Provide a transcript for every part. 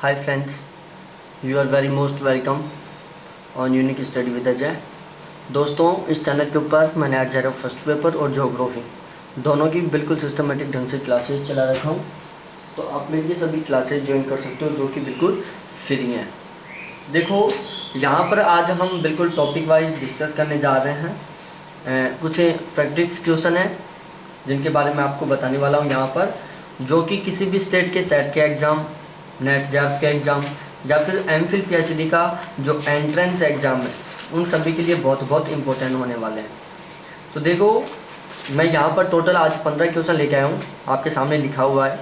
Hi friends, you are very most welcome on unique study with Ajay. दोस्तों, इस channel के ऊपर मैंने आज जरा फर्स्ट पेपर और ज्योग्राफी दोनों की बिल्कुल सिस्टमेटिक ढंग से क्लासेस चला रखा हूँ, तो आप मेरी ये सभी क्लासेस ज्वाइन कर सकते हो जो कि बिल्कुल फ्री हैं। देखो, यहाँ पर आज हम बिल्कुल टॉपिक वाइज डिस्कस करने जा रहे हैं। कुछ प्रैक्टिस क्वेश्चन हैं जिनके बारे में आपको बताने वाला हूँ यहाँ पर, जो कि किसी भी स्टेट के सेट के एग्ज़ाम, नेट जेआरएफ के एग्ज़ाम या फिर एमफिल पीएचडी का जो एंट्रेंस एग्ज़ाम है उन सभी के लिए बहुत बहुत इंपॉर्टेंट होने वाले हैं। तो देखो, मैं यहाँ पर टोटल आज 15 क्वेश्चन लेके आया हूँ, आपके सामने लिखा हुआ है,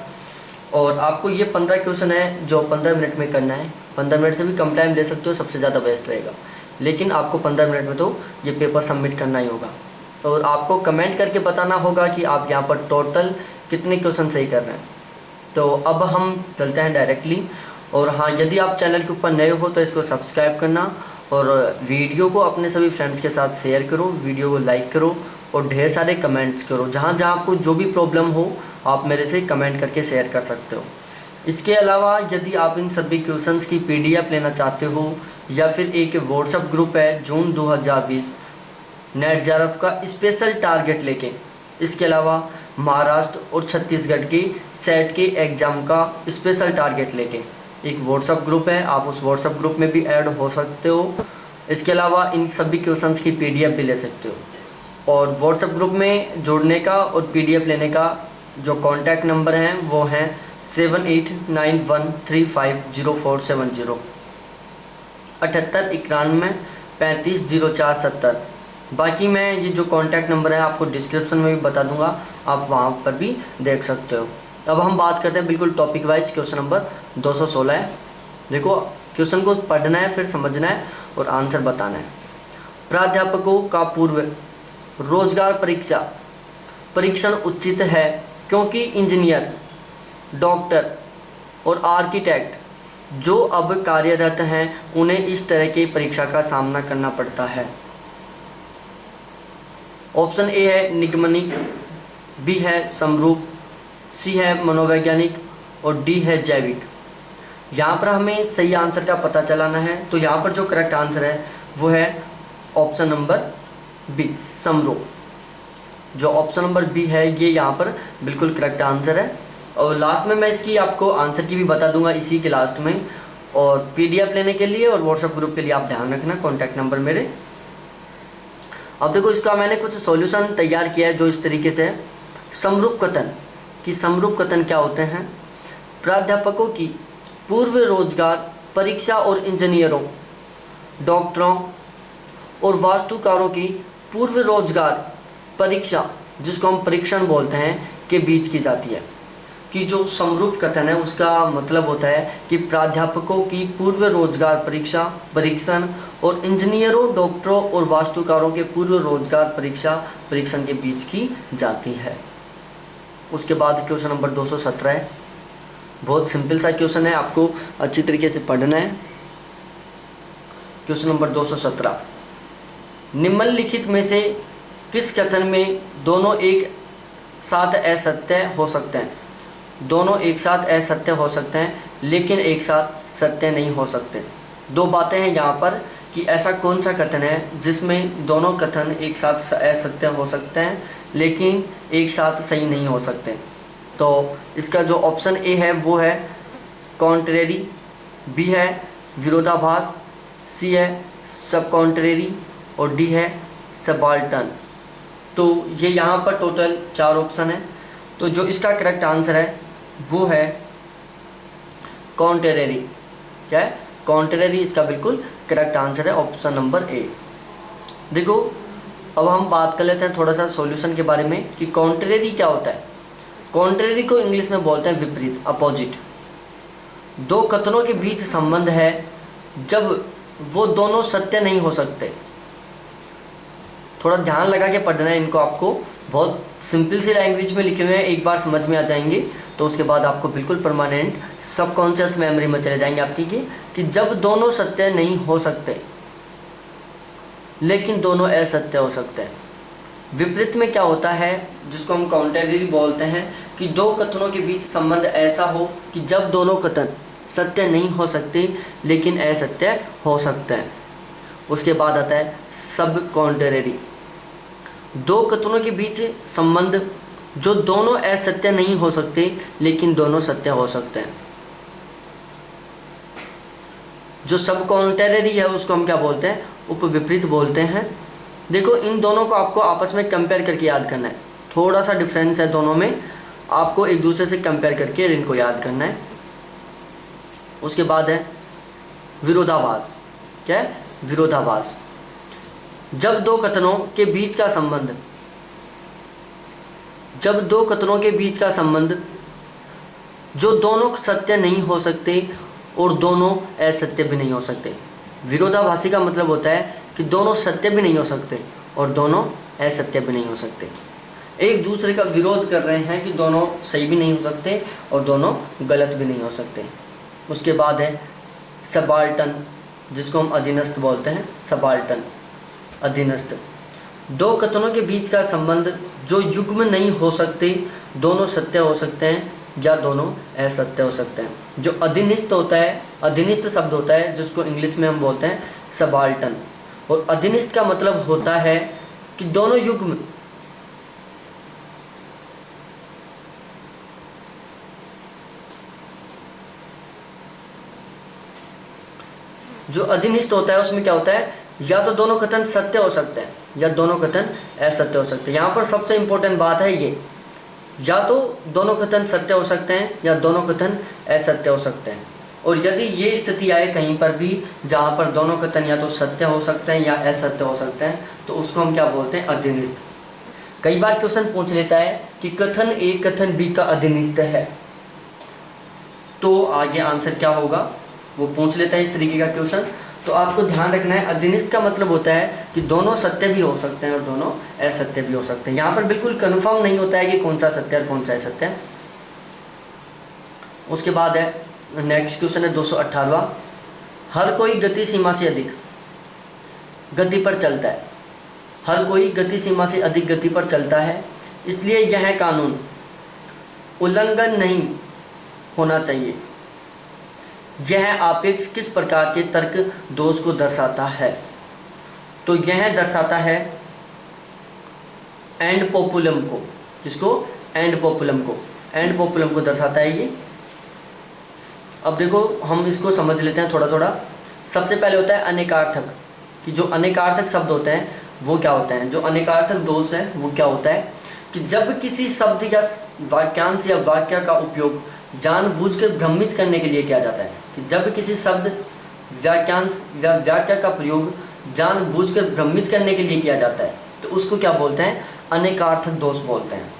और आपको ये 15 क्वेश्चन है जो 15 मिनट में करना है। 15 मिनट से भी कम टाइम ले सकते हो, सबसे ज़्यादा बेस्ट रहेगा, लेकिन आपको 15 मिनट में तो ये पेपर सबमिट करना ही होगा। और आपको कमेंट करके बताना होगा कि आप यहाँ पर टोटल कितने क्वेश्चन सही कर रहे हैं। तो अब हम चलते हैं डायरेक्टली। और हाँ, यदि आप चैनल के ऊपर नए हो तो इसको सब्सक्राइब करना और वीडियो को अपने सभी फ्रेंड्स के साथ शेयर करो, वीडियो को लाइक करो और ढेर सारे कमेंट्स करो। जहाँ जहाँ आपको जो भी प्रॉब्लम हो आप मेरे से कमेंट करके शेयर कर सकते हो। इसके अलावा यदि आप इन सभी क्वेश्चंस की पीडीएफ लेना चाहते हो या फिर एक व्हाट्सएप ग्रुप है जून 2020 नेट जेआरएफ का स्पेशल टारगेट लेके, इसके अलावा महाराष्ट्र और छत्तीसगढ़ की सेट के एग्ज़ाम का स्पेशल टारगेट लेके एक व्हाट्सएप ग्रुप है, आप उस व्हाट्सएप ग्रुप में भी ऐड हो सकते हो। इसके अलावा इन सभी क्वेश्चंस की पीडीएफ भी ले सकते हो। और व्हाट्सएप ग्रुप में जुड़ने का और पीडीएफ लेने का जो कॉन्टैक्ट नंबर हैं वो हैं 7891350470 7891350470। बाकी मैं ये जो कॉन्टैक्ट नंबर है आपको डिस्क्रिप्शन में भी बता दूंगा, आप वहाँ पर भी देख सकते हो। अब हम बात करते हैं बिल्कुल टॉपिक वाइज। क्वेश्चन नंबर 216 है। देखो, क्वेश्चन को पढ़ना है, फिर समझना है और आंसर बताना है। प्राध्यापकों का पूर्व रोजगार परीक्षण उचित है क्योंकि इंजीनियर, डॉक्टर और आर्किटेक्ट जो अब कार्यरत हैं उन्हें इस तरह की परीक्षा का सामना करना पड़ता है। ऑप्शन ए है निगमनिक, बी है समरूप, सी है मनोवैज्ञानिक और डी है जैविक। यहाँ पर हमें सही आंसर का पता चलाना है, तो यहाँ पर जो करेक्ट आंसर है वो है ऑप्शन नंबर बी, समरूप। जो ऑप्शन नंबर बी है ये यहाँ पर बिल्कुल करेक्ट आंसर है। और लास्ट में मैं इसकी आपको आंसर की भी बता दूंगा इसी के लास्ट में। और पीडीएफ लेने के लिए और व्हाट्सएप ग्रुप के लिए आप ध्यान रखना, कॉन्टैक्ट नंबर मेरे। अब देखो, इसका मैंने कुछ सॉल्यूशन तैयार किया है जो इस तरीके से है। समरूप कथन कि समरूप कथन क्या होते हैं? प्राध्यापकों की पूर्व रोजगार परीक्षा और इंजीनियरों, डॉक्टरों और वास्तुकारों की पूर्व रोजगार परीक्षा, जिसको हम परीक्षण बोलते हैं, के बीच की जाती है। कि जो समरूप कथन है उसका मतलब होता है कि प्राध्यापकों की पूर्व रोजगार परीक्षण और इंजीनियरों, डॉक्टरों और वास्तुकारों के पूर्व रोजगार परीक्षण के बीच की जाती है। उसके बाद क्वेश्चन नंबर 217 है। बहुत सिंपल सा क्वेश्चन है, आपको अच्छी तरीके से पढ़ना है। क्वेश्चन नंबर 217, निम्नलिखित में से किस कथन में दोनों एक साथ असत्य हो सकते हैं? दोनों एक साथ असत्य हो सकते हैं लेकिन एक साथ सत्य नहीं हो सकते। दो बातें हैं यहाँ पर कि ऐसा कौन सा कथन है जिसमें दोनों कथन एक साथ असत्य हो सकते हैं लेकिन एक साथ सही नहीं हो सकते। तो इसका जो ऑप्शन ए है वो है कॉन्ट्रेरी, बी है विरोधाभास, सी है सब कॉन्ट्रेरी और डी है सबाल्टर्न। तो ये यहाँ पर टोटल 4 ऑप्शन है, तो जो इसका करेक्ट आंसर है वो है कॉन्ट्रेरी। क्या है? कॉन्ट्रेरी इसका बिल्कुल करेक्ट आंसर है, ऑप्शन नंबर ए। देखो, अब हम बात कर लेते हैं थोड़ा सा सॉल्यूशन के बारे में कि कॉन्ट्रेरी क्या होता है। कॉन्ट्रेरी को इंग्लिश में बोलते हैं विपरीत, अपोजिट। दो कथनों के बीच संबंध है जब वो दोनों सत्य नहीं हो सकते। थोड़ा ध्यान लगा के पढ़ना है इनको, आपको बहुत सिंपल सी लैंग्वेज में लिखे हुए हैं, एक बार समझ में आ जाएंगे तो उसके बाद आपको बिल्कुल परमानेंट सबकॉन्शियस मेमोरी में चले जाएंगे आपकी कि जब दोनों सत्य नहीं हो सकते लेकिन दोनों असत्य हो सकते हैं। विपरीत में क्या होता है, जिसको हम कॉन्ट्रेरी बोलते हैं, कि दो कथनों के बीच संबंध ऐसा हो कि जब दोनों कथन सत्य नहीं हो सकते लेकिन असत्य हो सकते हैं। उसके बाद आता है सब कॉन्ट्रेरी, दो कथनों के बीच संबंध जो दोनों असत्य नहीं हो सकते लेकिन दोनों सत्य हो सकते हैं। जो सब कॉन्ट्रेरी है उसको हम क्या बोलते हैं, उपविपरीत बोलते हैं। देखो इन दोनों को आपको आपस में कंपेयर करके याद करना है, थोड़ा सा डिफरेंस है दोनों में, आपको एक दूसरे से कंपेयर करके इनको याद करना है। उसके बाद है विरोधाभास। क्या है, विरोधाभास। जब दो कथनों के बीच का संबंध, जब दो कथनों के बीच का संबंध जो दोनों सत्य नहीं हो सकते और दोनों असत्य भी नहीं हो सकते। विरोधाभासी का मतलब होता है कि दोनों सत्य भी नहीं हो सकते और दोनों असत्य भी नहीं हो सकते, एक दूसरे का विरोध कर रहे हैं कि दोनों सही भी नहीं हो सकते और दोनों गलत भी नहीं हो सकते। उसके बाद है सबाल्टन, जिसको हम अधीनस्थ बोलते हैं, सबाल्टन, अधीनस्थ। दो कथनों के बीच का संबंध जो युग्म नहीं हो सकते, दोनों सत्य हो सकते हैं या दोनों असत्य हो सकते हैं। जो अधीनस्थ होता है, अधीनस्थ शब्द होता है जिसको इंग्लिश में हम बोलते हैं सबाल्टन, और अधीनस्थ का मतलब होता है कि दोनों युग्म जो अधीनस्थ होता है उसमें क्या होता है, या तो दोनों कथन सत्य हो सकते हैं या दोनों कथन असत्य हो सकते हैं। यहाँ पर सबसे इंपॉर्टेंट बात है ये, या तो दोनों कथन सत्य हो सकते हैं या दोनों कथन असत्य हो सकते हैं। और यदि ये स्थिति आए कहीं पर भी जहाँ पर दोनों कथन या तो सत्य हो सकते हैं या असत्य हो सकते हैं, तो उसको हम क्या बोलते हैं, अधीनस्थ। कई बार क्वेश्चन पूछ लेता है कि कथन ए कथन बी का अधीनस्थ है, तो आगे आंसर क्या होगा वो पूछ लेता है इस तरीके का क्वेश्चन। तो आपको ध्यान रखना है, अधीनस्थ का मतलब होता है कि दोनों सत्य भी हो सकते हैं और दोनों असत्य भी हो सकते हैं। यहाँ पर बिल्कुल कन्फर्म नहीं होता है कि कौन सा सत्य और कौन सा असत्य है। उसके बाद है नेक्स्ट क्वेश्चन है 218वां, हर कोई गति सीमा से अधिक गति पर चलता है, हर कोई गति सीमा से अधिक गति पर चलता है, इसलिए यह कानून उल्लंघन नहीं होना चाहिए। यह आपेक्ष किस प्रकार के तर्क दोष को दर्शाता है, तो यह दर्शाता है एंड पॉपुलम को, जिसको एंड पॉपुलम को, एंड पॉपुलम को दर्शाता है ये। अब देखो हम इसको समझ लेते हैं थोड़ा थोड़ा। सबसे पहले होता है अनेकार्थक, कि जो अनेकार्थक शब्द होते हैं वो क्या होते हैं, जो अनेकार्थक दोष है वो क्या होता है कि जब किसी शब्द या वाक्यांश या वाक्य का उपयोग जानबूझकर भ्रमित करने के लिए किया जाता है, कि जब किसी शब्द वाक्यांश या वाक्य का प्रयोग जानबूझकर भ्रमित करने के लिए किया जाता है तो उसको क्या बोलते हैं, अनेकार्थक दोष बोलते हैं।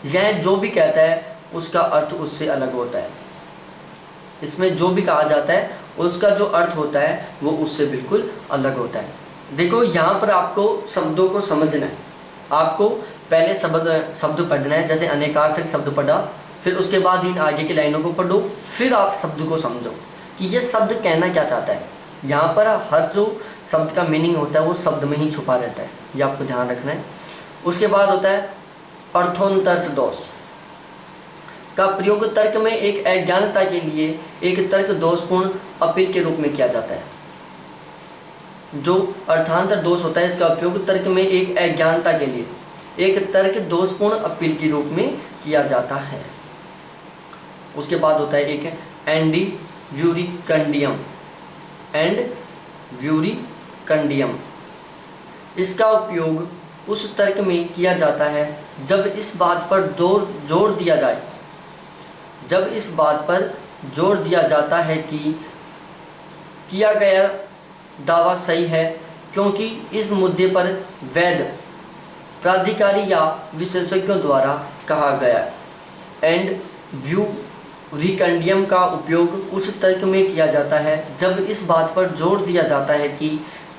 यह जो भी कहता है उसका अर्थ उससे अलग होता है, इसमें जो भी कहा जाता है उसका जो अर्थ होता है वो उससे बिल्कुल अलग होता है। देखो यहाँ पर आपको शब्दों को समझना है, आपको पहले शब्द पढ़ना है, जैसे अनेकार्थक शब्द पढ़ा, फिर उसके बाद इन आगे की लाइनों को पढ़ो, फिर आप शब्द को समझो कि ये शब्द कहना क्या चाहता है। यहाँ पर हर जो शब्द का मीनिंग होता है वो शब्द में ही छुपा रहता है, ये आपको ध्यान रखना है। उसके बाद होता है अर्थोंतर्ष दोष का प्रयोग तर्क में एक अज्ञानता के लिए एक तर्क दोषपूर्ण अपील के रूप में किया जाता है। जो अर्थांतर दोष होता है इसका उपयोग तर्क में एक अज्ञानता के लिए एक तर्क दोषपूर्ण अपील के रूप में किया जाता है। उसके बाद होता है एक एंडी व्यूरिकंडियम, एंड व्यूरिकंडियम। इसका उपयोग उस तर्क में किया जाता है जब इस बात पर जोर दिया जाए, जब इस बात पर जोर दिया जाता है कि किया गया दावा सही है, क्योंकि इस मुद्दे पर वैध प्राधिकारी या विशेषज्ञों द्वारा कहा गया। एंड व्यूरिकंडियम का उपयोग उस तर्क में किया जाता है जब इस बात पर जोर दिया जाता है कि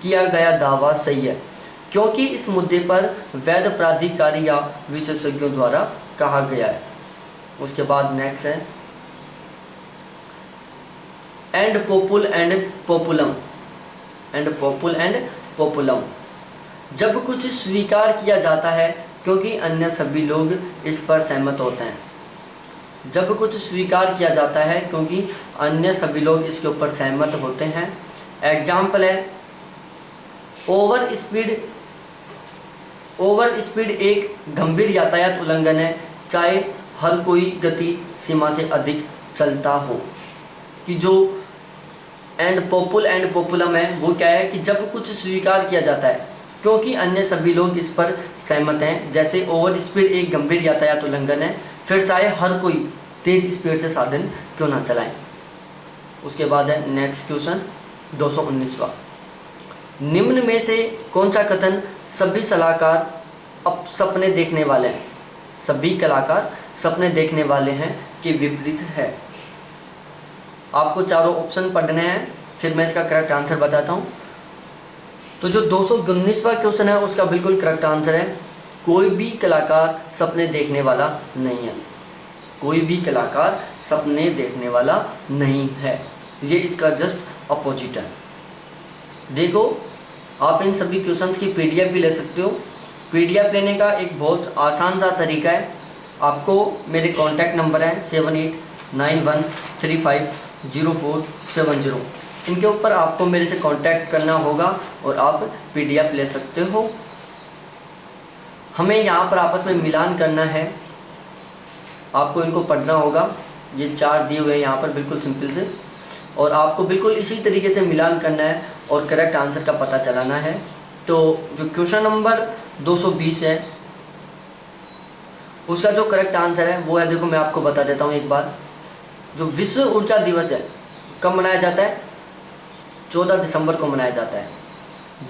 किया गया दावा सही है, क्योंकि इस मुद्दे पर वैध प्राधिकारी या विशेषज्ञों द्वारा कहा गया है। उसके बाद नेक्स्ट है and Pupul and पोपुलम, and Pupul and पोपुलम। जब कुछ स्वीकार किया जाता है क्योंकि अन्य सभी लोग इस पर सहमत होते हैं, जब कुछ स्वीकार किया जाता है क्योंकि अन्य सभी लोग इसके ऊपर सहमत होते हैं। एग्जाम्पल है ओवर स्पीड एक गंभीर यातायात उल्लंघन है, चाहे हर कोई गति सीमा से अधिक चलता हो। कि जो एंड पोपुलम है वो क्या है कि जब कुछ स्वीकार किया जाता है क्योंकि अन्य सभी लोग इस पर सहमत हैं। जैसे ओवर स्पीड एक गंभीर यातायात उल्लंघन है, फिर चाहे हर कोई तेज स्पीड से साधन क्यों ना चलाएं। उसके बाद है नेक्स्ट क्वेश्चन 219वां। निम्न में से कौन सा कथन सभी सलाहकार अब सपने देखने वाले हैं, सभी कलाकार सपने देखने वाले हैं कि विपरीत है। आपको चारों ऑप्शन पढ़ने हैं, फिर मैं इसका करेक्ट आंसर बताता हूँ। तो जो 219वां क्वेश्चन है उसका बिल्कुल करेक्ट आंसर है कोई भी कलाकार सपने देखने वाला नहीं है। कोई भी कलाकार सपने देखने वाला नहीं है, ये इसका जस्ट अपोजिट है। देखो आप इन सभी क्वेश्चंस की पीडीएफ भी ले सकते हो। पीडीएफ लेने का एक बहुत आसान सा तरीका है, आपको मेरे कॉन्टैक्ट नंबर है 7891350470, इनके ऊपर आपको मेरे से कांटेक्ट करना होगा और आप पीडीएफ ले सकते हो। हमें यहाँ पर आपस में मिलान करना है, आपको इनको पढ़ना होगा। ये 4 दिए हुए हैं यहाँ पर बिल्कुल सिंपल से, और आपको बिल्कुल इसी तरीके से मिलान करना है और करेक्ट आंसर का पता चलाना है। तो जो क्वेश्चन नंबर 220 है उसका जो करेक्ट आंसर है वो है, देखो मैं आपको बता देता हूँ एक बार। जो विश्व ऊर्जा दिवस है कब मनाया जाता है? 14 दिसंबर को मनाया जाता है।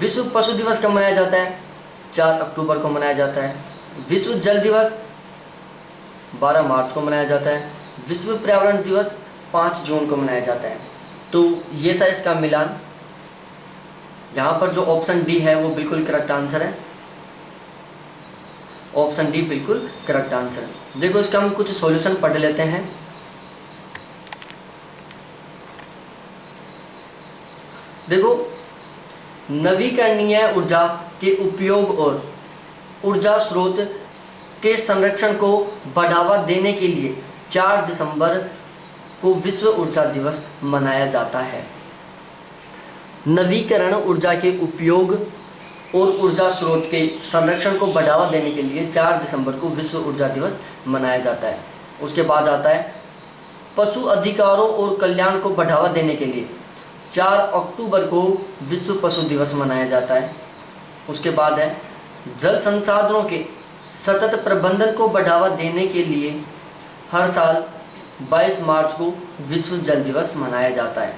विश्व पशु दिवस कब मनाया जाता है? 4 अक्टूबर को मनाया जाता है। विश्व जल दिवस 12 मार्च को मनाया जाता है। विश्व पर्यावरण दिवस 5 जून को मनाया जाता है। तो ये था इसका मिलान। यहाँ पर जो ऑप्शन डी है वो बिल्कुल करेक्ट आंसर है। ऑप्शन डी बिल्कुल करेक्ट आंसर है। देखो इसका हम कुछ सॉल्यूशन पढ़ लेते हैं। देखो नवीकरणीय ऊर्जा के उपयोग और ऊर्जा स्रोत के संरक्षण को बढ़ावा देने के लिए 4 दिसंबर को विश्व ऊर्जा दिवस मनाया जाता है। नवीकरण ऊर्जा के उपयोग और ऊर्जा स्रोत के संरक्षण को बढ़ावा देने के लिए 4 दिसंबर को विश्व ऊर्जा दिवस मनाया जाता है। उसके बाद आता है पशु अधिकारों और कल्याण को बढ़ावा देने के लिए 4 अक्टूबर को विश्व पशु दिवस मनाया जाता है। उसके बाद है जल संसाधनों के सतत प्रबंधन को बढ़ावा देने के लिए हर साल 22 मार्च को विश्व जल दिवस मनाया जाता है।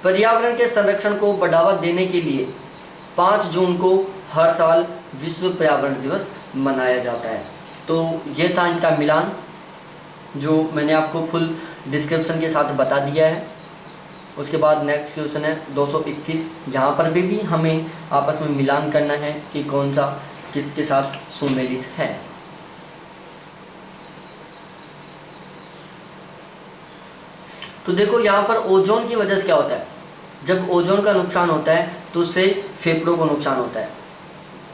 पर्यावरण के संरक्षण को बढ़ावा देने के लिए 5 जून को हर साल विश्व पर्यावरण दिवस मनाया जाता है। तो ये था इनका मिलान जो मैंने आपको फुल डिस्क्रिप्शन के साथ बता दिया है। उसके बाद नेक्स्ट क्वेश्चन है 221। यहाँ पर भी हमें आपस में मिलान करना है कि कौन सा किसके साथ सुमेलित है। तो देखो यहाँ पर ओजोन की वजह से क्या होता है, जब ओजोन का नुकसान होता है तो उससे फेफड़ों को नुकसान होता है।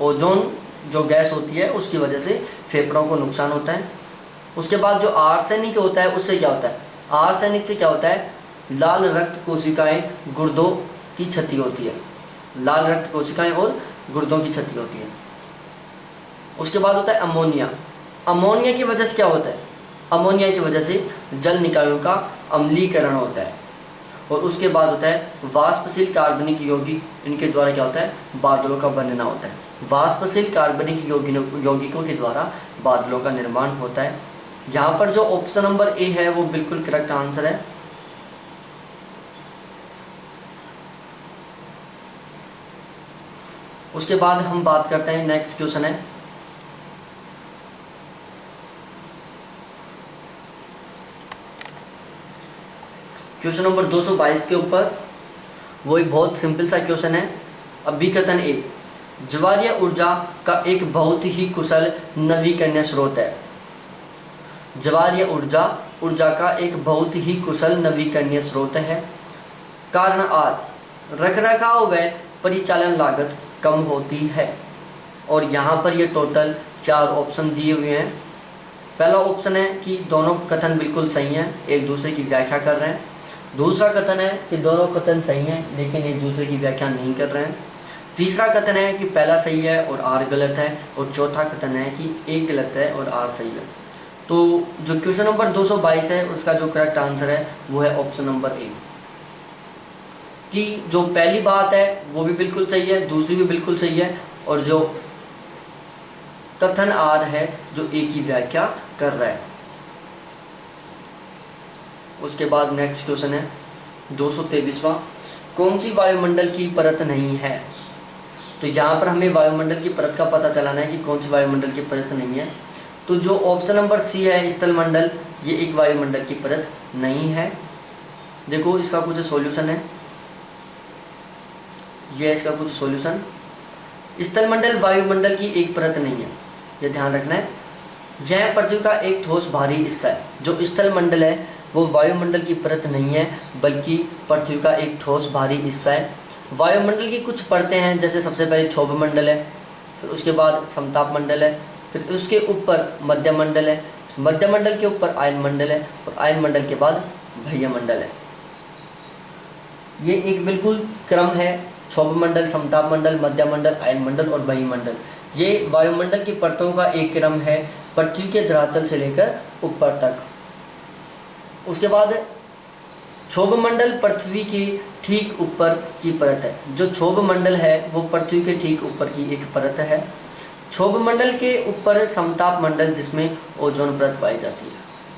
ओजोन जो गैस होती है उसकी वजह से फेफड़ों को नुकसान होता है। उसके बाद जो आर्सेनिक होता है उससे क्या होता है, आर्सेनिक से क्या होता है, लाल रक्त कोशिकाएं गुर्दों की क्षति होती है। लाल रक्त कोशिकाएं और गुर्दों की क्षति होती है। उसके बाद होता है अमोनिया। अमोनिया की वजह से क्या होता है, अमोनिया की वजह से जल निकायों का अम्लीकरण होता है। और उसके बाद होता है वाष्पशील कार्बनिक यौगिक, इनके द्वारा क्या होता है, बादलों का बनना होता है। वाष्पशील कार्बनिक यौगिकों के द्वारा बादलों का निर्माण होता है। यहाँ पर जो ऑप्शन नंबर ए है वो बिल्कुल करेक्ट आंसर है। उसके बाद हम बात करते हैं, नेक्स्ट क्वेश्चन है क्वेश्चन नंबर 222 के ऊपर। वो एक बहुत सिंपल सा क्वेश्चन है। अभिकथन ए ज्वारीय ऊर्जा का एक बहुत ही कुशल नवीकरणीय स्रोत है। ज्वारीय ऊर्जा का एक बहुत ही कुशल नवीकरणीय स्रोत है। कारण आज रखरखाव व परिचालन लागत कम होती है। और यहाँ पर ये टोटल 4 ऑप्शन दिए हुए हैं। पहला ऑप्शन है कि दोनों कथन बिल्कुल सही हैं, एक दूसरे की व्याख्या कर रहे हैं। दूसरा कथन है कि दोनों कथन सही हैं लेकिन एक दूसरे की व्याख्या नहीं कर रहे हैं। तीसरा कथन है कि पहला सही है और आर गलत है। और चौथा कथन है कि एक गलत है और आर सही है। तो जो क्वेश्चन नंबर 222 है उसका जो करेक्ट आंसर है वो है ऑप्शन नंबर ए, कि जो पहली बात है वो भी बिल्कुल सही है, दूसरी भी बिल्कुल सही है, और जो कथन आर है जो एक ही व्याख्या कर रहा है। उसके बाद नेक्स्ट क्वेश्चन है 223वां, कौन सी वायुमंडल की परत नहीं है। तो यहाँ पर हमें वायुमंडल की परत का पता चलाना है कि कौन सी वायुमंडल की परत नहीं है। तो जो ऑप्शन नंबर सी है स्थलमंडल, ये एक वायुमंडल की परत नहीं है। देखो इसका कुछ सॉल्यूशन है, ये इसका कुछ सॉल्यूशन। स्थलमंडल वायुमंडल की एक परत नहीं है, ये ध्यान रखना है। यह पृथ्वी का एक ठोस भारी हिस्सा है। जो स्थलमंडल है वो वायुमंडल की परत नहीं है बल्कि पृथ्वी का एक ठोस भारी हिस्सा है। वायुमंडल की कुछ परतें हैं, जैसे सबसे पहले क्षोभ मंडल है, फिर उसके बाद समताप मंडल है, फिर उसके ऊपर मध्य मंडल है, मध्य मंडल के ऊपर आयन मंडल है, और आयन मंडल के बाद बाह्य मंडल है। ये एक बिल्कुल क्रम है, क्षोभ मंडल, समताप मंडल, मध्य मंडल, आयन मंडल और बाह्य मंडल। ये वायुमंडल की परतों का एक क्रम है पृथ्वी के धरातल से लेकर ऊपर तक। उसके बाद क्षोभ मंडल पृथ्वी की ठीक ऊपर की परत है। जो क्षोभ मंडल है वो पृथ्वी के ठीक ऊपर की एक परत है। क्षोभ मंडल के ऊपर समताप मंडल जिसमें ओजोन परत पाई जाती है।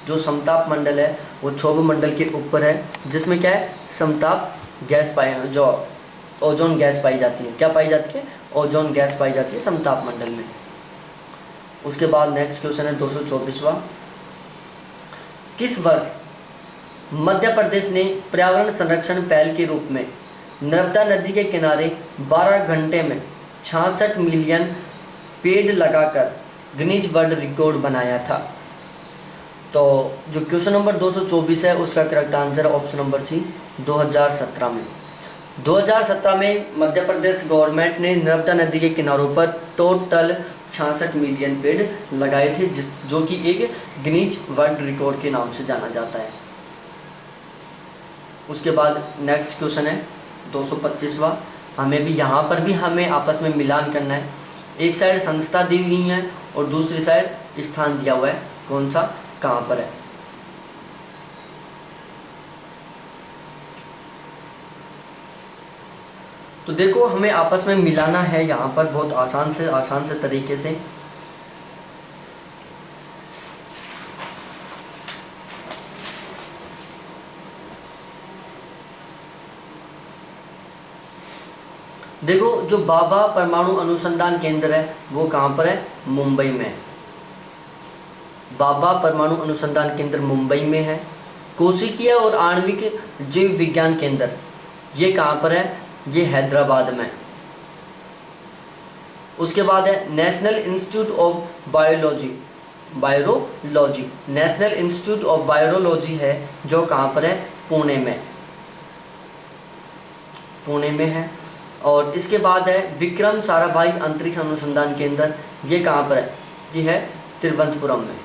जो समताप मंडल है वो क्षोभ मंडल के ऊपर है जिसमें क्या है, समताप गैस पाई, जो ओजोन गैस पाई जाती है। क्या पाई जाती है, ओजोन गैस पाई जाती है समताप मंडल में। उसके बाद नेक्स्ट क्वेश्चन है 224वां, किस वर्ष मध्य प्रदेश ने पर्यावरण संरक्षण पहल के रूप में नर्मदा नदी के किनारे 12 घंटे में 66 मिलियन पेड़ लगाकर गिनीज वर्ल्ड रिकॉर्ड बनाया था। तो जो क्वेश्चन नंबर 224 है उसका करेक्ट आंसर है ऑप्शन नंबर सी, 2017 में। 2017 में मध्य प्रदेश गवर्नमेंट ने नर्मदा नदी के किनारों पर टोटल 66 मिलियन पेड़ लगाए थे, जो कि एक गिनीज वर्ल्ड रिकॉर्ड के नाम से जाना जाता है। उसके बाद नेक्स्ट क्वेश्चन है 225वां। हमें भी यहाँ पर भी हमें आपस में मिलान करना है। एक साइड संस्था दी हुई है और दूसरी साइड स्थान दिया हुआ है, कौन सा कहाँ पर है। तो देखो हमें आपस में मिलाना है यहाँ पर बहुत आसान से तरीके से। देखो जो भाभा परमाणु अनुसंधान केंद्र है वो कहाँ पर है, मुंबई में। भाभा परमाणु अनुसंधान केंद्र मुंबई में है। कोशिकीय और आणविक जीव विज्ञान केंद्र ये कहाँ पर है, ये हैदराबाद में। उसके बाद है national institute of virology. National institute of virology है जो कहाँ पर है, पुणे में है। और इसके बाद है विक्रम साराभाई अंतरिक्ष अनुसंधान केंद्र, ये कहाँ पर है, ये है तिरुवनंतपुरम में।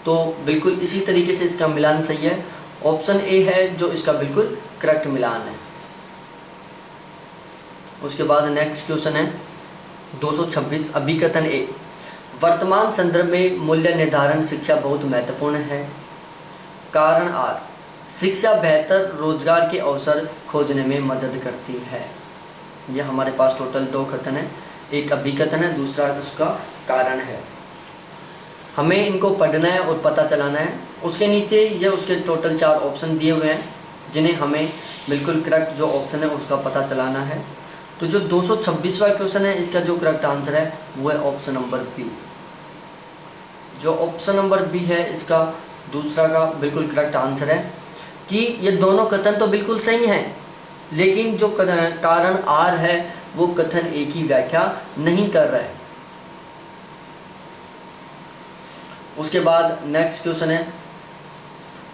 तो बिल्कुल इसी तरीके से इसका मिलान सही है, ऑप्शन ए है जो इसका बिल्कुल करेक्ट मिलान है। उसके बाद नेक्स्ट क्वेश्चन है 226, अभिकथन ए, वर्तमान संदर्भ में मूल्य निर्धारण शिक्षा बहुत महत्वपूर्ण है। कारण आर, शिक्षा बेहतर रोजगार के अवसर खोजने में मदद करती है। यह हमारे पास टोटल 2 कथन है, एक अभिकथन है, दूसरा उसका कारण है। हमें इनको पढ़ना है और पता चलाना है। उसके नीचे ये उसके टोटल 4 ऑप्शन दिए हुए हैं जिन्हें हमें बिल्कुल करेक्ट जो ऑप्शन है उसका पता चलाना है। तो जो 226वां क्वेश्चन है इसका जो करेक्ट आंसर है वो है ऑप्शन नंबर बी। जो ऑप्शन नंबर बी है इसका दूसरा का बिल्कुल करेक्ट आंसर है कि ये दोनों कथन तो बिल्कुल सही हैं, लेकिन जो कारण आर है वो कथन एक ही व्याख्या नहीं कर रहा है। उसके बाद नेक्स्ट क्वेश्चन है,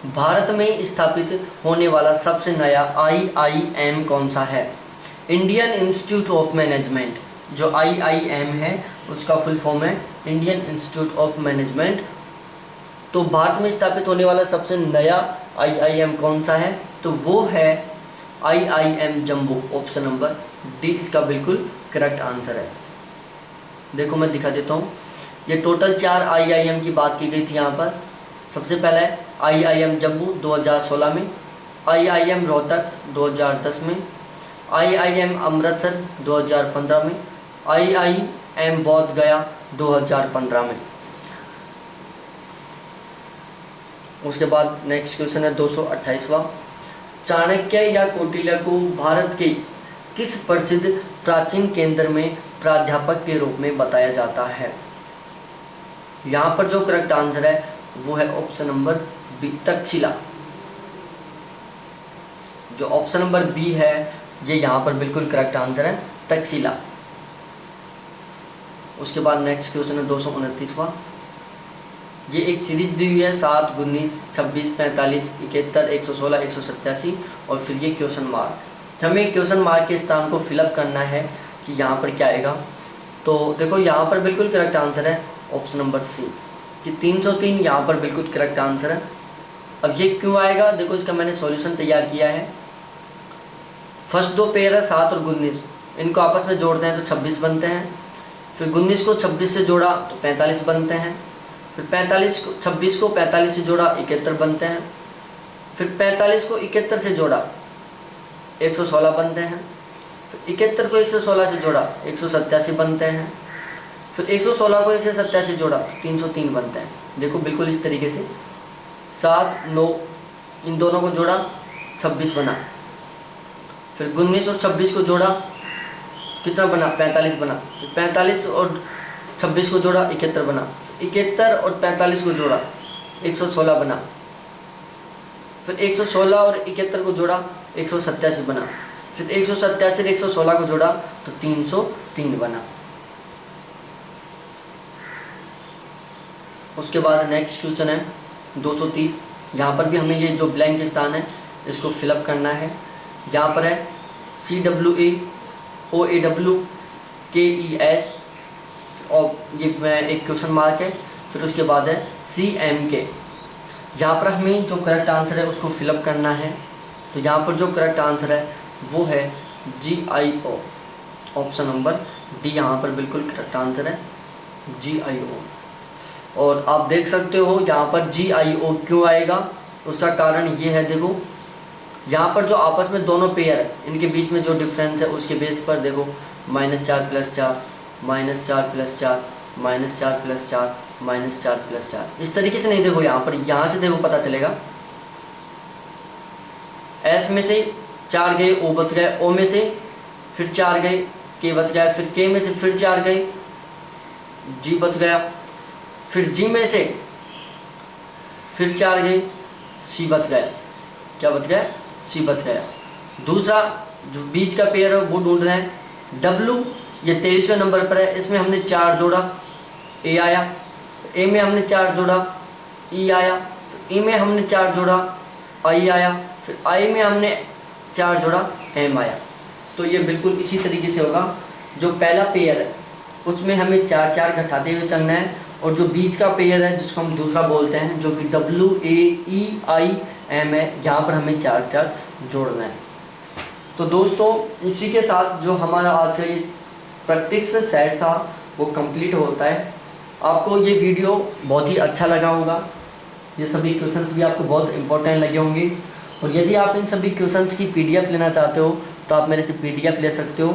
भारत में स्थापित होने वाला सबसे नया IIM कौन सा है। Indian institute of management. जो IIM है उसका फुल फॉर्म है इंडियन इंस्टीट्यूट ऑफ मैनेजमेंट तो भारत में स्थापित होने वाला सबसे नया IIM कौन सा है? तो वो है IIM Jammu. Option number D इसका बिल्कुल करेक्ट आंसर है। देखो मैं दिखा देता हूँ, ये टोटल 4 IIM की बात की गई थी यहाँ पर। सबसे पहला है IIM जम्मू 2016 में, IIM रोहतक 2010 में, IIM अमृतसर 2015 में, IIM बोध गया 2015 में। उसके बाद नेक्स्ट क्वेश्चन है 228वां, चाणक्य या कौटिल्य को भारत के किस प्रसिद्ध प्राचीन केंद्र में प्राध्यापक के रूप में बताया जाता है? यहाँ पर जो करेक्ट आंसर है वो है ऑप्शन नंबर बी, तक्षशिला। जो ऑप्शन नंबर बी है ये यहाँ पर बिल्कुल करेक्ट आंसर है, तक्षशिला। उसके बाद नेक्स्ट क्वेश्चन है 229वां, ये एक सीरीज दी हुई है 7, 19, 26, 45, 71, 116, 187 और फिर ये क्वेश्चन मार्क। हमें क्वेश्चन मार्क के स्थान को फिलअप करना है कि यहाँ पर क्या आएगा। तो देखो यहाँ पर बिल्कुल करेक्ट आंसर है ऑप्शन नंबर सी कि 303 यहाँ पर बिल्कुल करेक्ट आंसर है। अब ये क्यों आएगा, देखो इसका मैंने सॉल्यूशन तैयार किया है। फर्स्ट दो पेयर है 7 और 19, इनको आपस में जोड़ते हैं तो 26 बनते हैं। फिर 19 को 26 से जोड़ा तो 45 बनते हैं। फिर 26 को 45 से जोड़ा 71 बनते हैं। फिर 45 को 71 से जोड़ा 116 बनते हैं। फिर 71 को 116 से जोड़ा 187 बनते हैं। फिर 116 को 187 से जोड़ा 303 बनते हैं। देखो बिल्कुल इस तरीके से 7, 9 इन दोनों को जोड़ा 26 बना। फिर 19 और 26 को जोड़ा कितना बना, 45 बना। फिर 45 और 26 को जोड़ा 71 बना। 71 और 45 को जोड़ा 116 बना। फिर 116 और 71 को जोड़ा 187 बना। फिर 187 और 116 को जोड़ा तो 303 बना। उसके बाद नेक्स्ट क्वेश्चन है 230। यहाँ पर भी हमें ये जो ब्लैंक स्थान है इसको फिलअप करना है। यहाँ पर है CWA OAW KES और ये एक क्वेश्चन मार्क है। फिर उसके बाद है CMK। यहाँ पर हमें जो करेक्ट आंसर है उसको फिलअप करना है। तो यहाँ पर जो करेक्ट आंसर है वो है GIO। ऑप्शन नंबर डी यहाँ पर बिल्कुल करेक्ट आंसर है, GIO। और आप देख सकते हो यहाँ पर GIO क्यों आएगा, उसका कारण ये है। देखो यहाँ पर जो आपस में दोनों पेयर है इनके बीच में जो डिफरेंस है उसके बेस पर देखो -4 + 4 -4 + 4 -4 + 4 -4 + 4 इस तरीके से नहीं। देखो यहाँ पर, यहाँ से देखो पता चलेगा S में से 4 गए, O बच गए, O में से फिर 4 गए, K बच गया, फिर K में से फिर 4 गए, G बच गया, फिर G में से फिर 4 गए, C बच गया। क्या बच गया? C बच गया। दूसरा जो बीच का पेयर है वो ढूंढ रहे हैं W, ये 23वें नंबर पर है। इसमें हमने 4 जोड़ा, A आया। A में हमने 4 जोड़ा, E आया। फिर E में हमने 4 जोड़ा, I आया। फिर I में हमने 4 जोड़ा, M आया। तो ये बिल्कुल इसी तरीके से होगा। जो पहला पेयर है उसमें हमें 4 4 घटाते हुए चलना है, और जो बीच का पेयर है जिसको हम दूसरा बोलते हैं जो कि WAEIM है, यहाँ पर हमें 4 4 जोड़ना है। तो दोस्तों इसी के साथ जो हमारा आज का ये प्रैक्टिस सेट था वो कंप्लीट होता है। आपको ये वीडियो बहुत ही अच्छा लगा होगा, ये सभी क्वेश्चंस भी आपको बहुत इंपॉर्टेंट लगे होंगे। और यदि आप इन सभी क्वेश्चंस की PDF लेना चाहते हो तो आप मेरे से PDF ले सकते हो।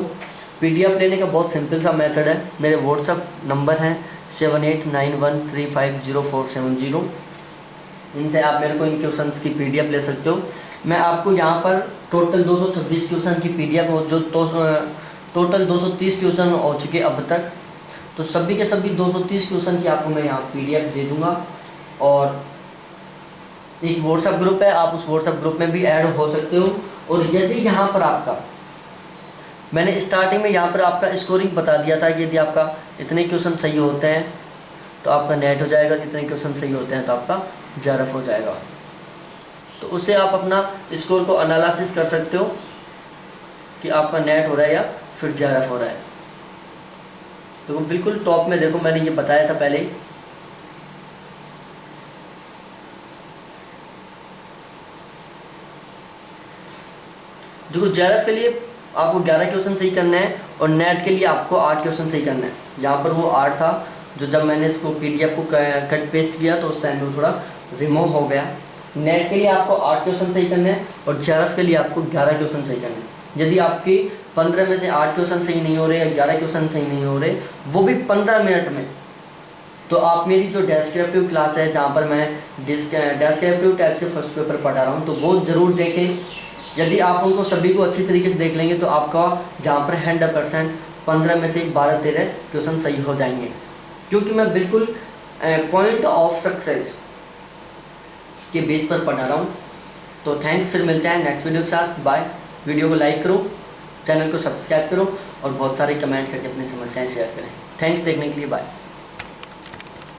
PDF लेने का बहुत सिंपल सा मेथड है। मेरे व्हाट्सअप नंबर हैं 7891350470। इनसे आप मेरे को इन क्वेश्चंस की PDF ले सकते हो। मैं आपको यहाँ पर टोटल 226 क्वेश्चन की PDF हो, जो टोटल 230 क्वेश्चन हो चुके अब तक, तो सभी के सभी 230 क्वेश्चन की आपको मैं यहाँ PDF दे दूँगा। और एक व्हाट्सअप ग्रुप है, आप उस व्हाट्सअप ग्रुप में भी ऐड हो सकते हो। और यदि यहाँ पर आपका, मैंने स्टार्टिंग में यहाँ पर आपका स्कोरिंग बता दिया था कि यदि आपका इतने क्वेश्चन सही होते हैं तो आपका नेट हो जाएगा, इतने क्वेश्चन सही होते हैं तो आपका JRF हो जाएगा। तो उससे आप अपना स्कोर को एनालिसिस कर सकते हो कि आपका नेट हो रहा है या फिर JRF हो रहा है। तो बिल्कुल टॉप में देखो मैंने ये बताया था पहले ही। देखो जेआरएफ के लिए आपको 11 क्वेश्चन सही करना है और नेट के लिए आपको 8 क्वेश्चन सही करना है। यहाँ पर वो 8 था, जो जब मैंने इसको पीडीएफ को कट पेस्ट किया तो उस टाइम में थोड़ा रिमूव हो गया। नेट के लिए आपको 8 क्वेश्चन सही करने हैं और जेआरएफ के लिए आपको 11 क्वेश्चन सही करने हैं। यदि आपके 15 में से 8 क्वेश्चन सही नहीं हो रहे या 11 क्वेश्चन सही नहीं हो रहे, वो भी 15 मिनट में, तो आप मेरी जो डेस्क्रिप्टिव क्लास है जहाँ पर मैं डेस्क्रिप्टिव टाइप से फर्स्ट पेपर पढ़ा रहा हूँ, तो वो ज़रूर देखें। यदि आप उनको सभी को अच्छी तरीके से देख लेंगे तो आपका जहाँ पर 100% 15 में से 12-13 क्वेश्चन सही हो जाएंगे, क्योंकि मैं बिल्कुल पॉइंट ऑफ सक्सेस के बेस पर पढ़ा रहा हूँ। तो थैंक्स, फिर मिलते हैं नेक्स्ट वीडियो के साथ। बाय। वीडियो को लाइक करो, चैनल को सब्सक्राइब करो और बहुत सारे कमेंट करके अपनी समस्याएं शेयर करें। थैंक्स देखने के लिए, बाय।